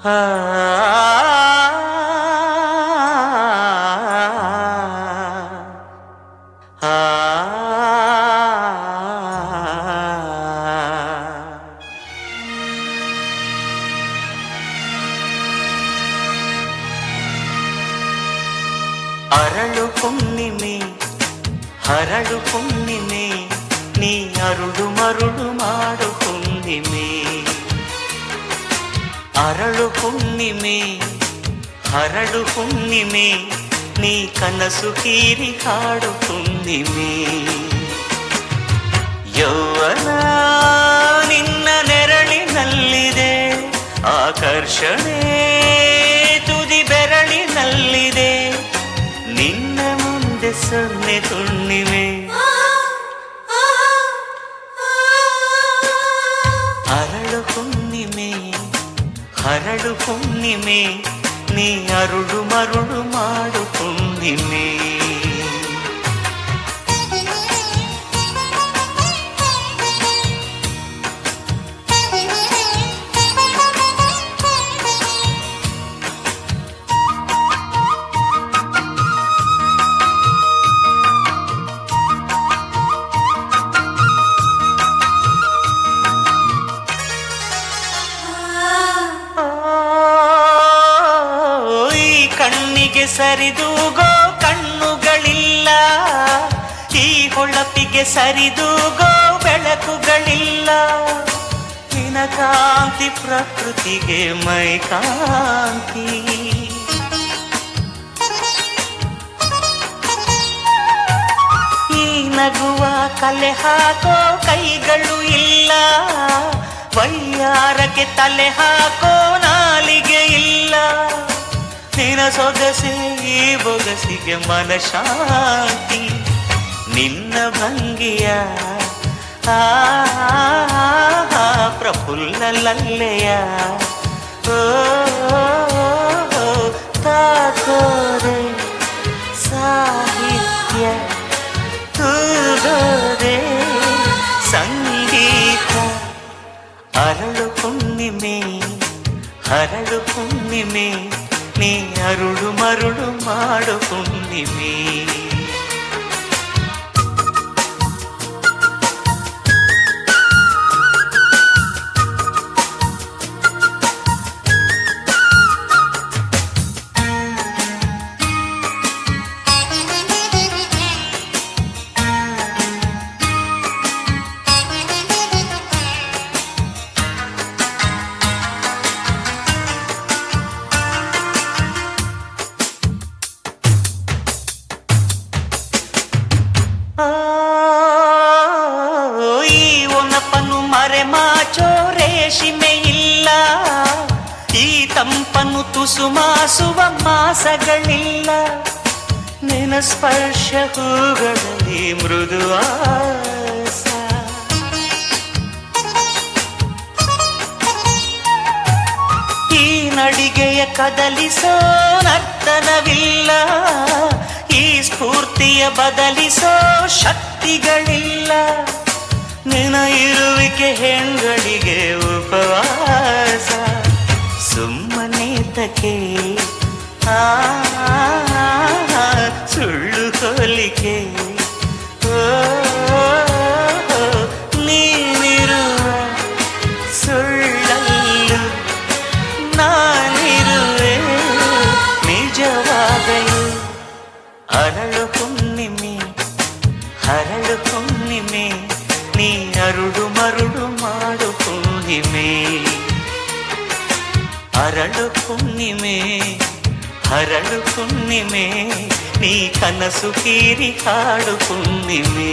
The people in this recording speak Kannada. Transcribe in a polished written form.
ಆ ಅರಳು ಹುಣ್ಣಿಮೆ ಹರಳು ಹುಣ್ಣಿಮೆ ನೀ ಅರುಳು ಮರುಳು ಮಾಡು ಹುಣ್ಣಿಮೆ ಅರಳು ಹುಣ್ಣಿಮೆ ಹರಳು ಹುಣ್ಣಿಮೆ ನೀ ಕನಸು ಕೀರಿ ಹಾಡು ಹುಣ್ಣಿಮೆ ಯೌವನ ನಿನ್ನ ನೆರಳಿನಲ್ಲಿದೆ ಆಕರ್ಷಣೆ ತುದಿ ಬೆರಳಿನಲ್ಲಿದೆ ನಿನ್ನ ಮುಂದೆ ಸೊನ್ನೆ ಹುಣ್ಣಿಮೆ ಅರಳು ಹುಣ್ಣಿಮೆ ಹರಳು ಹುಣ್ಣಿಮೆ ನೀ ಅರುಳು ಮರುಳು ಮಾಡು ಹುಣ್ಣಿಮೆ ಕಣ್ಣಿಗೆ ಸರಿದೂಗೋ ಕಣ್ಣುಗಳಿಲ್ಲ ಈ ಹೊಳಪಿಗೆ ಸರಿದೂಗೋ ಬೆಳಕುಗಳಿಲ್ಲ ನಿನ ಕಾಂತಿ ಪ್ರಕೃತಿಗೆ ಮೈ ಕಾಂತಿ ಈ ನಗುವ ಕಲೆ ಹಾಕೋ ಕೈಗಳು ಇಲ್ಲ ವಯ್ಯಾರಕ್ಕೆ ತಲೆ ಹಾಕೋ ನಾಲಿಗೆ ಇಲ್ಲ ನಿನ ಸೊಗಸೆ ಈ ಬೊಗಸಿಗೆ ಮನಶಾಂತಿ ನಿನ್ನ ಭಂಗಿಯ ಪ್ರಫುಲ್ಲ ಲಲ್ಲೆಯ ಓ ತಾಕೋರೆ ಸಾಹಿತ್ಯ ತೂಗೋರೆ ಸಂಗೀತ ಅರಳು ಹುಣ್ಣಿಮೆ ಹರಳು ಹುಣ್ಣಿಮೆ ನೀ ಅರುಳು ಮರುಳು ಮಾಡು ಹುಣ್ಣಿಮೆ ಈ ಒನಪನು ಮರೆ ಮಾಚೋ ರೇಷಿಮೆ ಇಲ್ಲ ಈ ತಂಪನು ತುಸು ಮಾಸುವ ಮಾಸಗಳಿಲ್ಲ ನಿನ ಸ್ಪರ್ಶ ಹೂಗಳಲ್ಲಿ ಮೃದುವಾಸ ಈ ನಡಿಗೆಯ ಕದಲಿಸೋ ನರ್ತನವಿಲ್ಲ ಈ ಸ್ಫೂರ್ತಿಯ ಬದಲಿಸೋ ಶಕ್ತಿಗಳಿಲ್ಲ ನಿನ ಇರುವಿಕೆ ಹೆಣ್ಗಳಿಗೆ ಉಪವಾಸ ಸುಮ್ಮನೆ ತಕೆ ಸುಳ್ಳು ಹೋಲಿಕೆ ನೀನಿರುವ ಸುಳ್ಳಲ್ಲೂ ನಾನಿರುವೆ ನಿಜವಾಗಲು ಅರಳು ಹುಣ್ಣಿಮೆ ಹರಳು ಹುಣ್ಣಿಮೆ ನೀ ಅರುಳು ಮರುಳು ಮಾಡು ಹುಣ್ಣಿಮೆ ಅರಳು ಹುಣ್ಣಿಮೆ ಹರಳು ಹುಣ್ಣಿಮೆ ನೀ ಕನಸು ಕೀರಿ ಹಾಡು ಹುಣ್ಣಿಮೆ